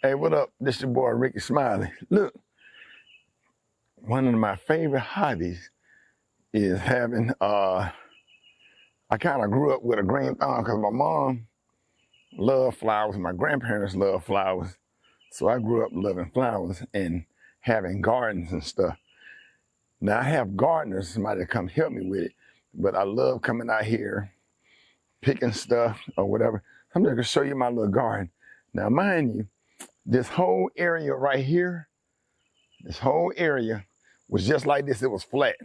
Hey, what up? This your boy Rickey Smiley. Look, one of my favorite hobbies is having I kind of grew up with a green thumb because my mom loved flowers, my grandparents loved flowers. So I grew up loving flowers and having gardens and stuff. Now I have gardeners, somebody to come help me with it, but I love coming out here, picking stuff or whatever. I'm just gonna show you my little garden. Now mind you, this whole area right here, this whole area was just like this. It was flat.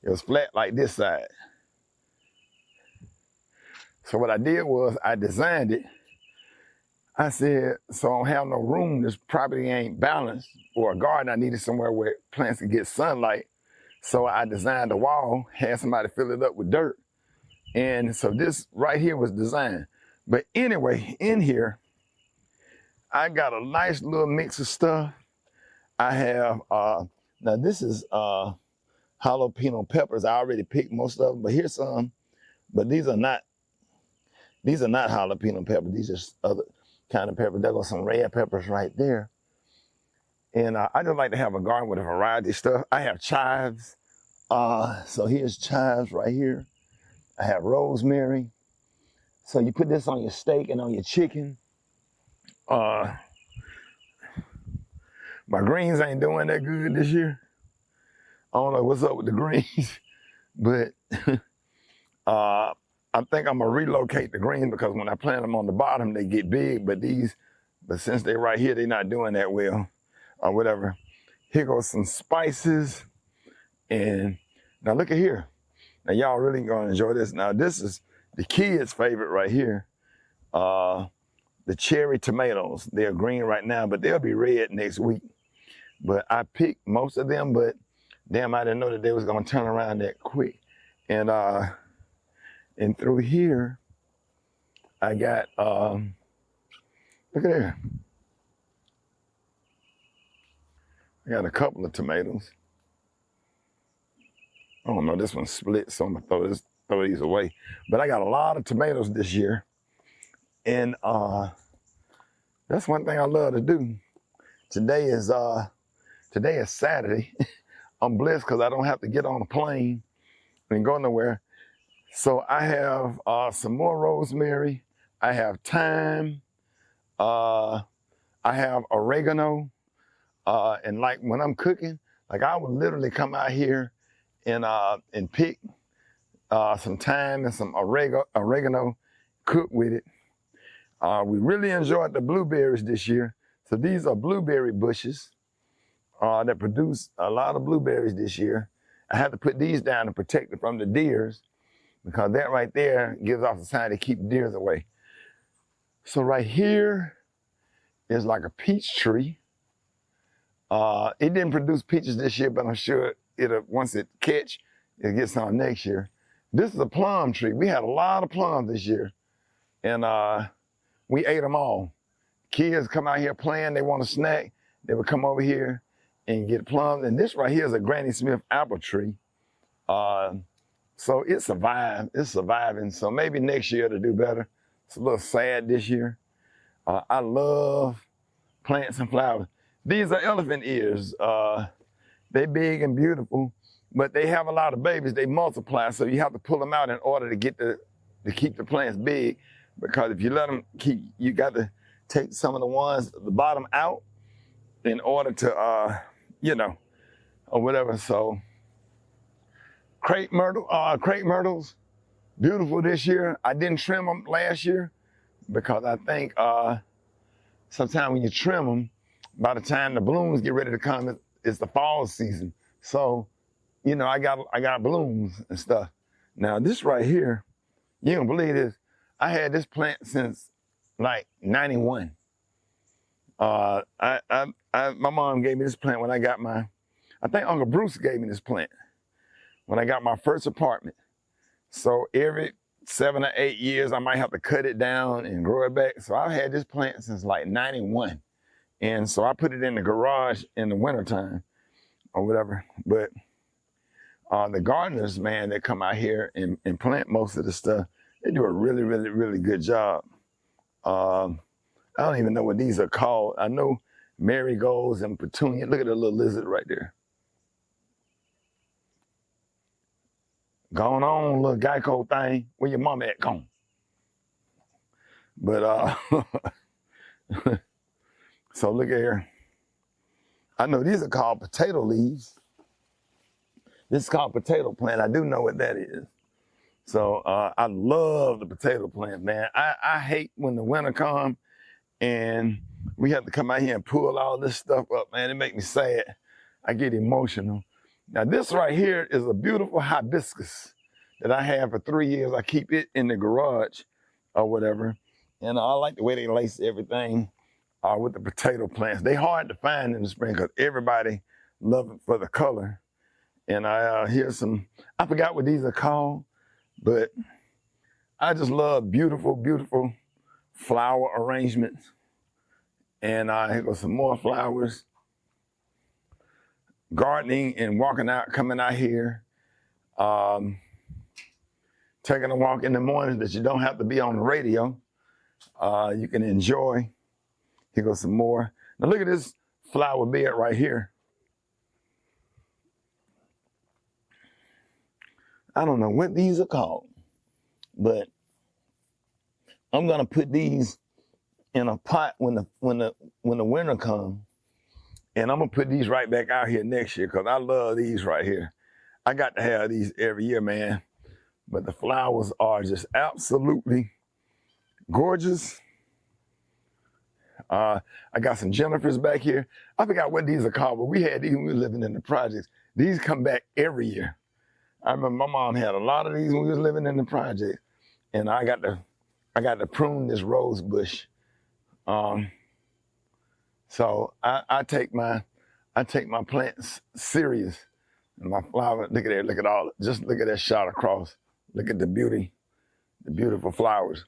It was flat like this side. So what I did was I designed it. I said, so I don't have no room. This property ain't balanced. For a garden, I needed somewhere where plants could get sunlight. So I designed a wall, had somebody fill it up with dirt. And so this right here was designed. But anyway, in here, I got a nice little mix of stuff. I have, now this is jalapeno peppers. I already picked most of them, but here's some. But these are not jalapeno peppers. These are other kind of peppers. There goes some red peppers right there. And I just like to have a garden with a variety of stuff. I have chives. So here's chives right here. I have rosemary. So you put this on your steak and on your chicken. My greens ain't doing that good this year. I don't know what's up with the greens, but I think I'm gonna relocate the greens because when I plant them on the bottom, they get big, but since they're right here, they're not doing that well or whatever. Here goes some spices. And now look at here. Now y'all really gonna enjoy this. Now this is the kids' favorite right here. The cherry tomatoes. They're green right now, but they'll be red next week. But I picked most of them, but damn, I didn't know that they was gonna turn around that quick. And through here, I got, look at there. I got a couple of tomatoes. I don't know, this one's split, so I'm gonna throw these away. But I got a lot of tomatoes this year. And that's one thing I love to do. Today is Saturday. I'm blessed because I don't have to get on a plane and go nowhere. So I have some more rosemary. I have thyme. I have oregano. And like when I'm cooking, like I would literally come out here and pick some thyme and some oregano, cook with it. We really enjoyed the blueberries this year. So these are blueberry bushes that produce a lot of blueberries this year. I had to put these down to protect it from the deers because that right there gives off the sign to keep deers away. So right here is like a peach tree. It didn't produce peaches this year, but I'm sure once it catch, it'll get some next year. This is a plum tree. We had a lot of plums this year, and we ate them all. Kids come out here playing, they want a snack, they would come over here and get plums. And this right here is a Granny Smith apple tree. So it survived, it's surviving. So maybe next year it'll do better. It's a little sad this year. I love plants and flowers. These are elephant ears. They're big and beautiful, but they have a lot of babies. They multiply, so you have to pull them out in order to keep the plants big. Because if you let them you got to take some of the ones at the bottom out in order to, or whatever. So crepe myrtles, beautiful this year. I didn't trim them last year because I think sometimes when you trim them, by the time the blooms get ready to come, it's the fall season. So, I got blooms and stuff. Now this right here, you don't believe this. I had this plant since like 91. My mom gave me this plant when I think Uncle Bruce gave me this plant when I got my first apartment. So every 7 or 8 years, I might have to cut it down and grow it back. So I've had this plant since like 91. And so I put it in the garage in the wintertime or whatever. But the gardeners, man, that come out here and plant most of the stuff, they do a really, really, really good job. I don't even know what these are called. I know marigolds and petunia. Look at the little lizard right there. Going on, little Geico thing. Where your mama at? Gone. But so look at here. I know these are called potato leaves. This is called potato plant. I do know what that is. So I love the potato plant, man. I hate when the winter comes and we have to come out here and pull all this stuff up, man. It makes me sad. I get emotional. Now this right here is a beautiful hibiscus that I have for 3 years. I keep it in the garage or whatever. And I like the way they lace everything with the potato plants. They hard to find in the spring because everybody loves it for the color. And here's some, I forgot what these are called, but I just love beautiful, beautiful flower arrangements. And here goes some more flowers. Gardening and walking out, coming out here. Taking a walk in the morning that you don't have to be on the radio. You can enjoy. Here goes some more. Now look at this flower bed right here. I don't know what these are called, but I'm gonna put these in a pot when the winter comes, and I'm gonna put these right back out here next year because I love these right here. I got to have these every year, man. But the flowers are just absolutely gorgeous. I got some Junipers back here. I forgot what these are called, but we had these when we were living in the projects. These come back every year. I remember my mom had a lot of these when we was living in the project, and I got to prune this rose bush. So I take my plants serious, and my flower. Look at that! Look at all. Just look at that shot across. Look at the beauty, the beautiful flowers.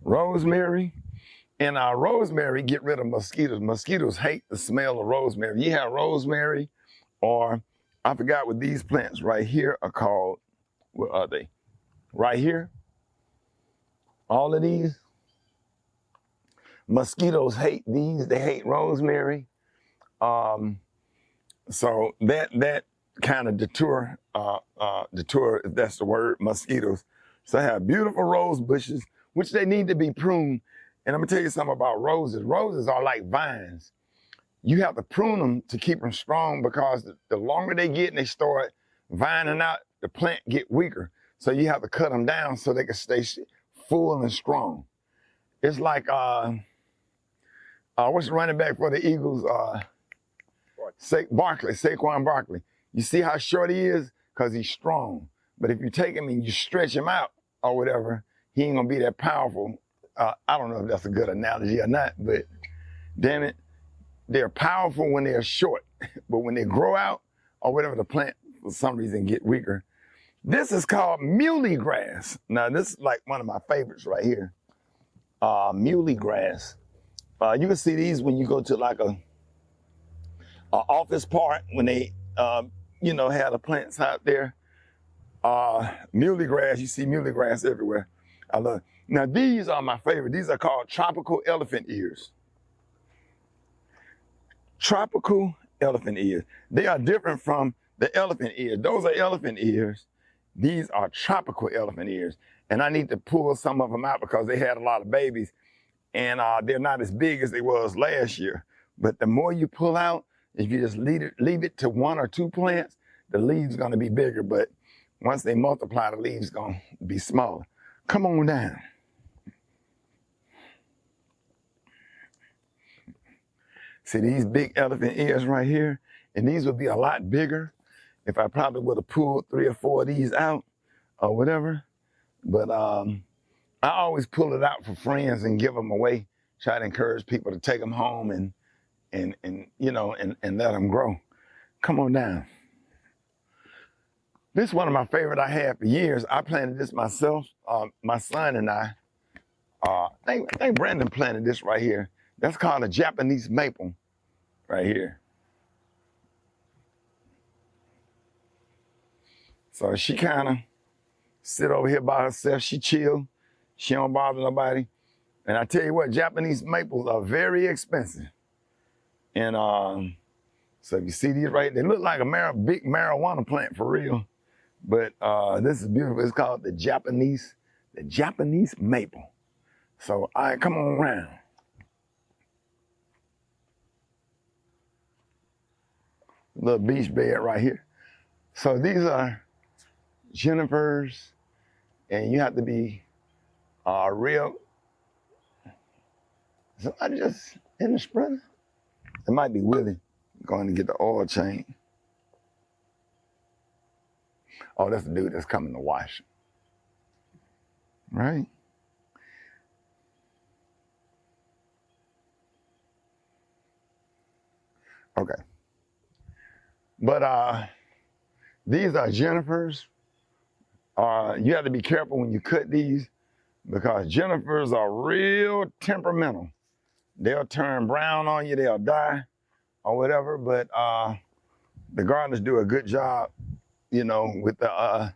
Rosemary. And rosemary get rid of mosquitoes. Mosquitoes hate the smell of rosemary. You have rosemary, or I forgot what these plants right here are called. What are they? Right here. All of these. Mosquitoes hate these. They hate rosemary. So that kind of deter, if that's the word, mosquitoes. So I have beautiful rose bushes, which they need to be pruned. And I'm gonna tell you something about roses. Roses are like vines. You have to prune them to keep them strong because the longer they get and they start vining out, the plant get weaker. So you have to cut them down so they can stay full and strong. It's like, what's the running back for the Eagles? Saquon Barkley. You see how short he is? Because he's strong. But if you take him and you stretch him out or whatever, he ain't gonna be that powerful. I don't know if that's a good analogy or not, but damn it, they're powerful when they're short. But when they grow out or whatever, the plant for some reason get weaker. This is called muley grass. Now this is like one of my favorites right here. Muley grass. You can see these when you go to like a office park when they, have the plants out there. Muley grass, you see muley grass everywhere. I love it. Now these are my favorite. These are called tropical elephant ears. Tropical elephant ears. They are different from the elephant ears. Those are elephant ears. These are tropical elephant ears. And I need to pull some of them out because they had a lot of babies and they're not as big as they was last year. But the more you pull out, if you just leave it to 1 or 2 plants, the leaves gonna be bigger. But once they multiply, the leaves gonna be smaller. Come on down. See these big elephant ears right here? And these would be a lot bigger if I probably would have pulled 3 or 4 of these out or whatever. But I always pull it out for friends and give them away. Try to encourage people to take them home and let them grow. Come on down. This is one of my favorite I had for years. I planted this myself. My son and I think Brandon planted this right here. That's called a Japanese maple right here. So she kind of sit over here by herself. She chill. She don't bother nobody. And I tell you what, Japanese maples are very expensive. And so if you see these right, they look like a big marijuana plant for real. But this is beautiful. It's called the Japanese maple. So all right, come on around. Little beach bed right here. So these are junipers, and you have to be real. Somebody just in the sprinter. It might be Willie going to get the oil change. Oh, that's the dude that's coming to wash. Right? Okay. But these are junipers. You have to be careful when you cut these because junipers are real temperamental. They'll turn brown on you, they'll die or whatever, but the gardeners do a good job, you know, with the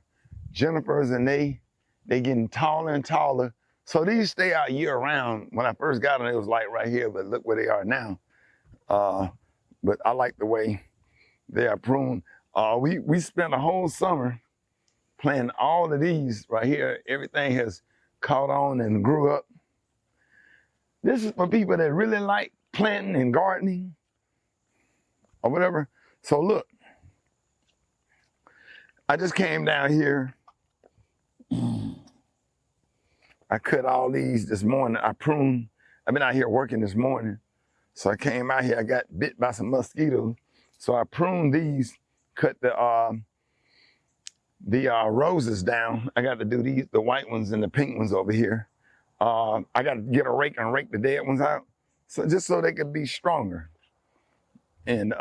junipers, and they getting taller and taller. So these stay out year round. When I first got them, it was like right here, but look where they are now. But I like the way they are pruned. We spent a whole summer planting all of these right here. Everything has caught on and grew up. This is for people that really like planting and gardening or whatever. So look, I just came down here. I cut all these this morning. I pruned. I've been out here working this morning. So I came out here, I got bit by some mosquitoes. So I pruned these, cut the roses down. I got to do these, the white ones and the pink ones over here. I got to get a rake and rake the dead ones out. So just so they could be stronger. And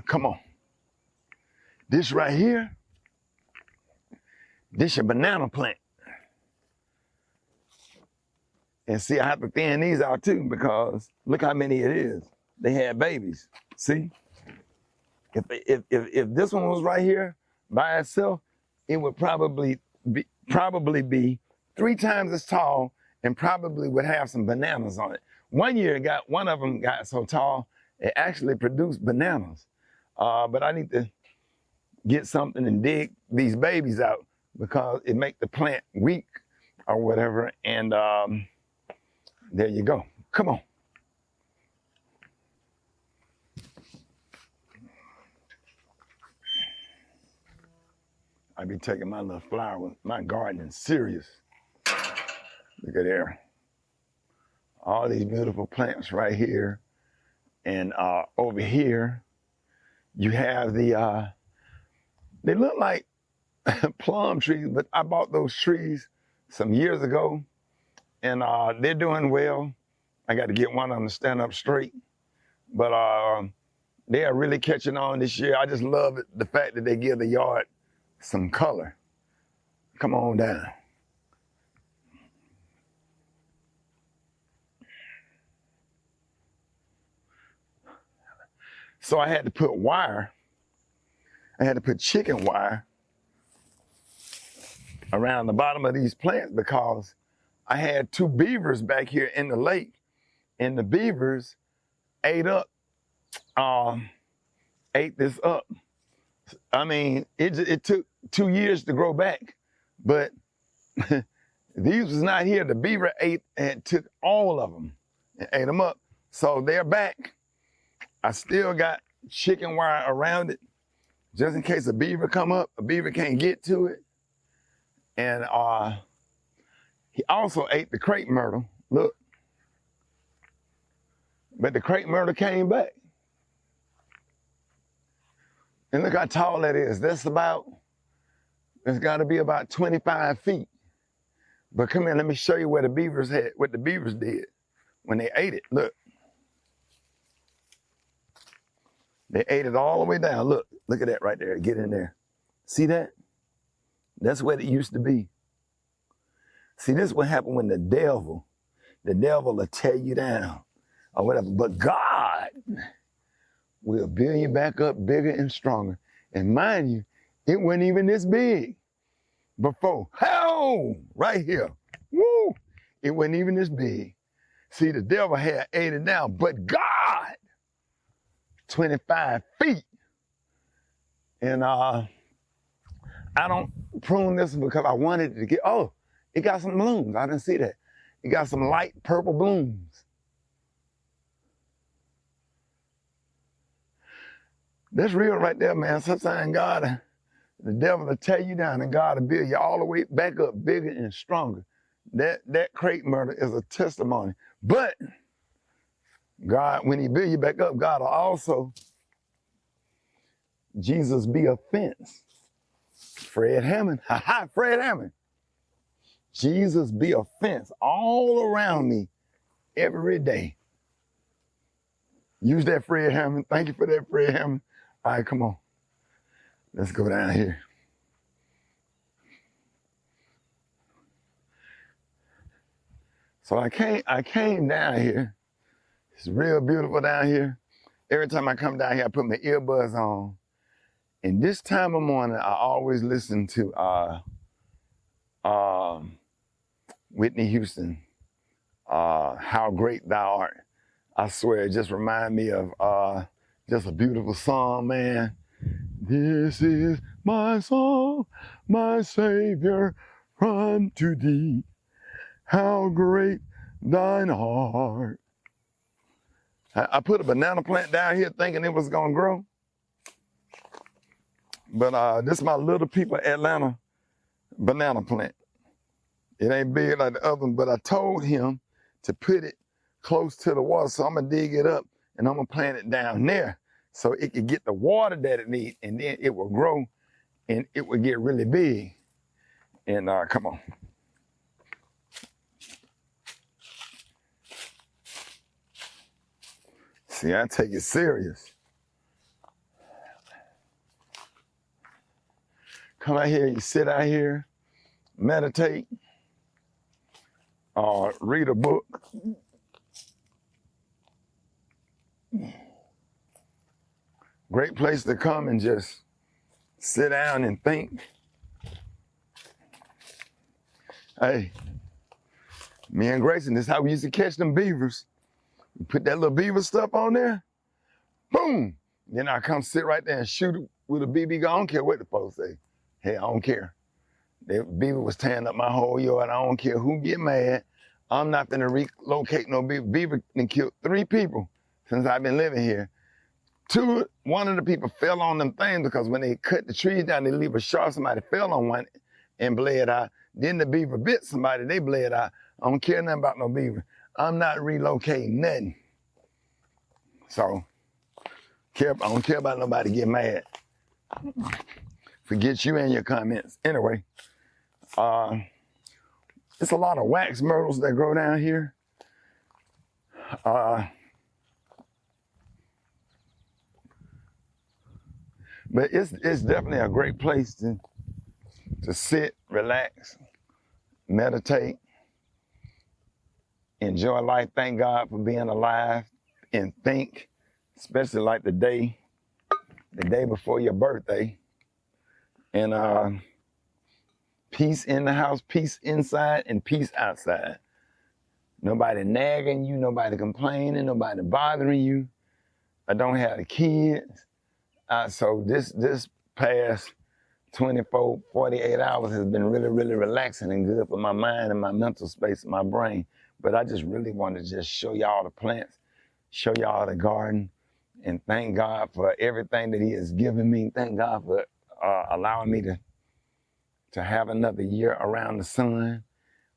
come on. This right here, this is a banana plant. And see, I have to thin these out too because look how many it is. They had babies, see? If this one was right here by itself, it would probably be 3 times as tall and probably would have some bananas on it. One year, one of them got so tall, it actually produced bananas. But I need to get something and dig these babies out because it make the plant weak or whatever. And there you go. Come on. I be taking my little flower, my gardening serious. Look at there. All these beautiful plants right here. And over here, you have the, they look like plum trees, but I bought those trees some years ago. And they're doing well. I got to get one of them to stand up straight. But they are really catching on this year. I just love it, the fact that they give the yard some color. Come on down. So I had to put wire. I had to put chicken wire around the bottom of these plants because I had 2 beavers back here in the lake, and the beavers ate this up. I mean, it took 2 years to grow back, but these was not here. The beaver ate and took all of them and ate them up. So they're back. I still got chicken wire around it, just in case a beaver come up, a beaver can't get to it. And he also ate the crepe myrtle, look. But the crepe myrtle came back. And look how tall that is. It's gotta be about 25 feet. But come here, let me show you what the beavers did when they ate it. Look. They ate it all the way down. Look at that right there. Get in there. See that? That's what it used to be. See, this is what happened when the devil will tear you down or whatever. But God will build you back up bigger and stronger. And mind you, it wasn't even this big before. Hell! Whoa, right here. Woo! It wasn't even this big. See, the devil had ate it down, but God, 25 feet. And I don't prune this because I wanted it to get, oh, it got some blooms. I didn't see that. It got some light purple blooms. That's real right there, man. Sometimes God, the devil will tear you down and God will build you all the way back up, bigger and stronger. That crate murder is a testimony. But God, when he build you back up, God will also, Jesus be a fence. Fred Hammond, Fred Hammond. Jesus be a fence all around me every day. Use that, Fred Hammond. Thank you for that, Fred Hammond. All right, come on. Let's go down here. So I came down here. It's real beautiful down here. Every time I come down here, I put my earbuds on. And this time of morning, I always listen to Whitney Houston, How Great Thou Art. I swear, it just reminds me of just a beautiful song, man. This is my song, my Savior, run to thee. How great thine art. I put a banana plant down here thinking it was gonna grow. But this is my Little People Atlanta banana plant. It ain't big like the other one, but I told him to put it close to the water. So I'm gonna dig it up and I'm gonna plant it down there so it could get the water that it needs, and then it will grow and it will get really big. And come on. See, I take it serious. Come out here, you sit out here, meditate, or read a book. Great place to come and just sit down and think. Hey, me and Grayson, this is how we used to catch them beavers. You put that little beaver stuff on there, boom. Then I come sit right there and shoot it with a BB gun. I don't care what the folks say. Hey, I don't care. The beaver was tearing up my whole yard. I don't care who get mad. I'm not gonna relocate no beaver. Beaver done killed 3 people since I've been living here. One of the people fell on them things because when they cut the trees down, they leave a sharp. Somebody fell on one and bled out. Then the beaver bit somebody, they bled out. I don't care nothing about no beaver. I'm not relocating nothing. So, I don't care about nobody getting mad. Forget you and your comments. Anyway, it's a lot of wax myrtles that grow down here. But it's definitely a great place to sit, relax, meditate, enjoy life, thank God for being alive, and think, especially like the day before your birthday. And peace in the house, peace inside, and peace outside. Nobody nagging you, nobody complaining, nobody bothering you. I don't have the kids. So this past 24, 48 hours has been really, really relaxing and good for my mind and my mental space and my brain. But I just really want to just show y'all the plants, show y'all the garden, and thank God for everything that he has given me. Thank God for allowing me to have another year around the sun.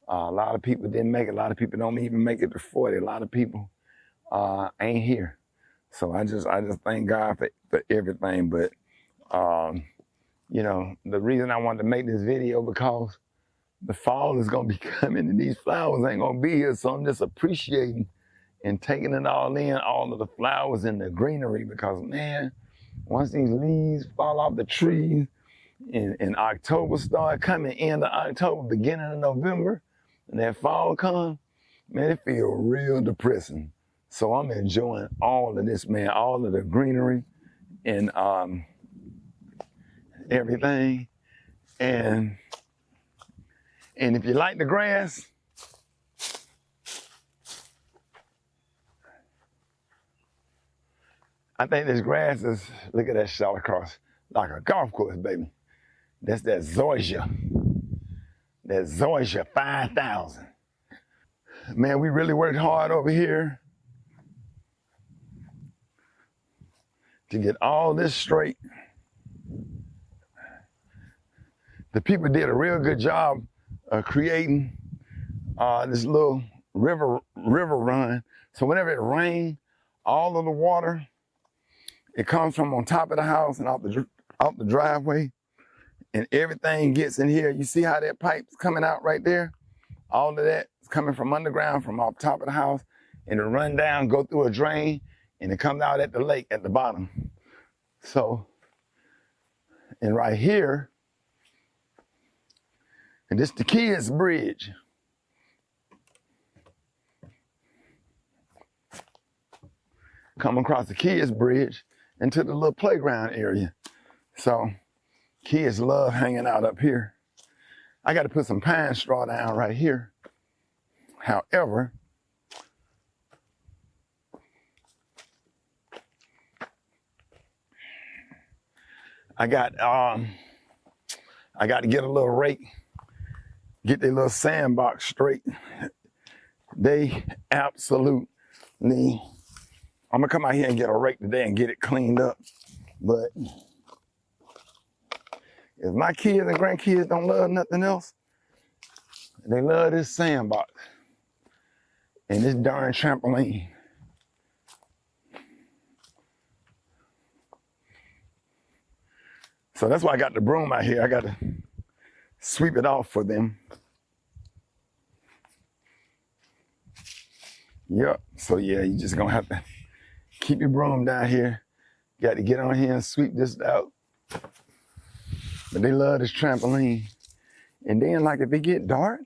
A lot of people didn't make it. A lot of people don't even make it to 40. A lot of people ain't here. So I just thank God for everything. But, you know, the reason I wanted to make this video because the fall is going to be coming and these flowers ain't going to be here. So I'm just appreciating and taking it all in, all of the flowers and the greenery, because, man, once these leaves fall off the trees and October start coming, end of October, beginning of November, and that fall comes, man, it feels real depressing. So I'm enjoying all of this, man, all of the greenery and everything. And And if you like the grass, I think this grass is, look at that shot across, like a golf course, baby. That's that zoysia. That zoysia 5000. Man, we really worked hard over here to get all this straight. The people did a real good job of creating this little river run. So whenever it rains, all of the water, it comes from on top of the house and out the driveway, and everything gets in here. You see how that pipe's coming out right there? All of that is coming from underground, from off top of the house, and it run down, go through a drain, and it comes out at the lake at the bottom. So, and right here, and this is the kids' bridge. Come across the kids' bridge into the little playground area. So kids love hanging out up here. I got to put some pine straw down right here. However, I got to get a little rake, get their little sandbox straight. They absolutely, I'm gonna come out here and get a rake today and get it cleaned up. But if my kids and grandkids don't love nothing else, they love this sandbox and this darn trampoline. So that's why I got the broom out here. I got to sweep it off for them. Yep, so yeah, you just gonna have to keep your broom down here. Got to get on here and sweep this out. But they love this trampoline. And then like if it get dark,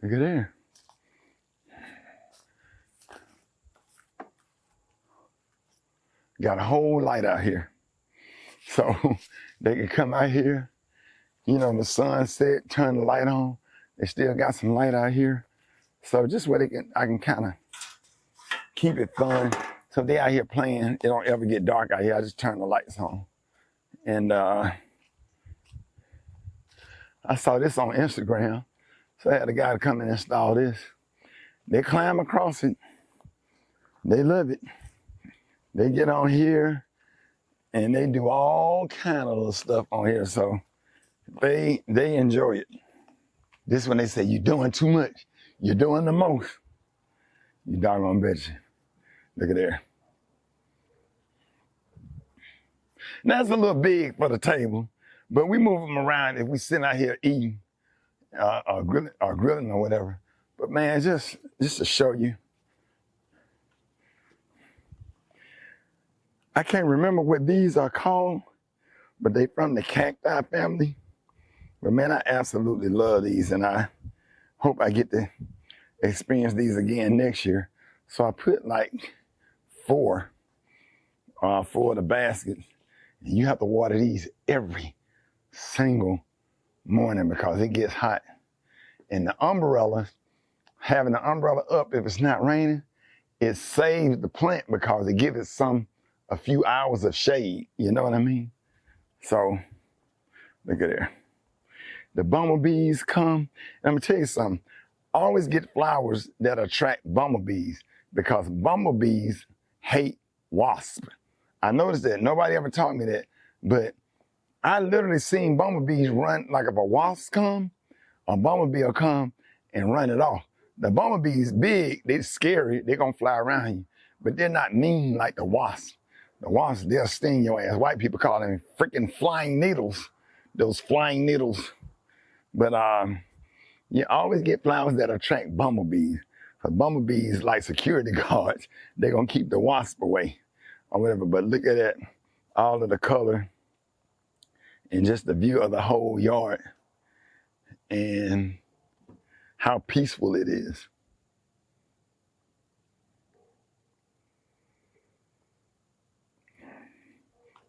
look at there. Got a whole light out here. So they can come out here, you know, the sun set, turn the light on. They still got some light out here. So just where I can kind of keep it fun. So if they out here playing, it don't ever get dark out here. I just turn the lights on. And I saw this on Instagram. So I had a guy to come and install this. They climb across it. They love it. They get on here and they do all kind of little stuff on here. So they enjoy it. This when they say, you're doing too much. You're doing the most. You doggone betcha. Look at there. Now it's a little big for the table, but we move them around if we sit out here eating or grilling or whatever. But man, just to show you. I can't remember what these are called, but they from the cacti family. But man, I absolutely love these, and I hope I get to experience these again next year. So I put like four of the baskets. And you have to water these every single morning because it gets hot. And the umbrella, having the umbrella up if it's not raining, it saves the plant because it gives it a few hours of shade. You know what I mean? So look at there. The bumblebees come. And I'm gonna tell you something. Always get flowers that attract bumblebees because bumblebees hate wasps. I noticed that. Nobody ever taught me that, but I literally seen bumblebees run, like if a wasp come, a bumblebee will come and run it off. The bumblebee's big, they're scary, they're gonna fly around you, but they're not mean like the wasp. The wasps, they'll sting your ass. White people call them freaking flying needles, those flying needles. But you always get flowers that attract bumblebees. Because bumblebees, like security guards, they're gonna keep the wasp away or whatever. But look at that, all of the color and just the view of the whole yard and how peaceful it is.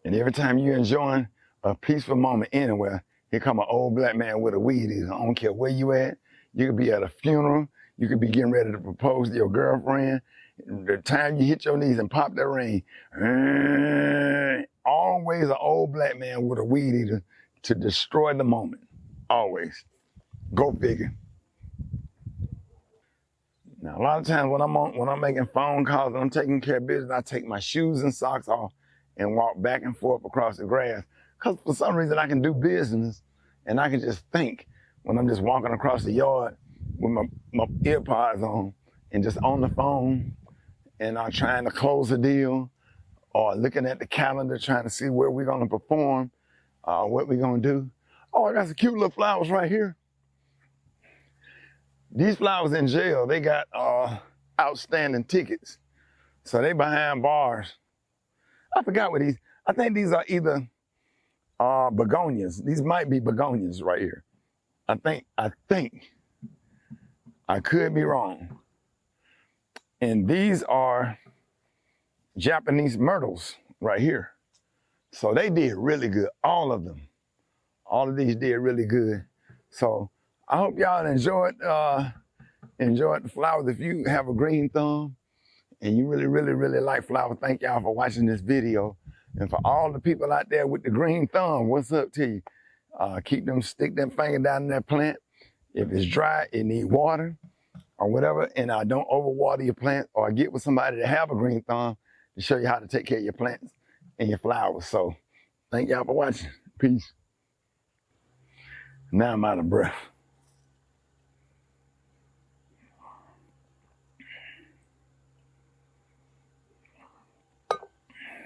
And every time you're enjoying a peaceful moment anywhere, Here come an old black man with a weed eater. I don't care where you at. You could be at a funeral. You could be getting ready to propose to your girlfriend. The time you hit your knees and pop that ring, always an old black man with a weed eater to destroy the moment. Always. Go figure. Now, a lot of times when I'm making phone calls and I'm taking care of business, I take my shoes and socks off and walk back and forth across the grass. Because for some reason I can do business and I can just think when I'm just walking across the yard with my earpods on and just on the phone and I'm trying to close a deal or looking at the calendar trying to see where we're going to perform, what we're going to do. Oh, I got some cute little flowers right here. These flowers in jail, they got outstanding tickets. So they behind bars. I forgot what these, I think these are either begonias. These might be begonias right here. I think, I could be wrong. And these are Japanese myrtles right here. So they did really good, all of them. All of these did really good. So I hope y'all enjoyed the flowers. If you have a green thumb and you really like flowers, thank y'all for watching this video. And for all the people out there with the green thumb, what's up to you? Stick them finger down in that plant. If it's dry, it need water or whatever, and don't overwater your plant, or get with somebody that have a green thumb to show you how to take care of your plants and your flowers. So thank y'all for watching. Peace. Now I'm out of breath.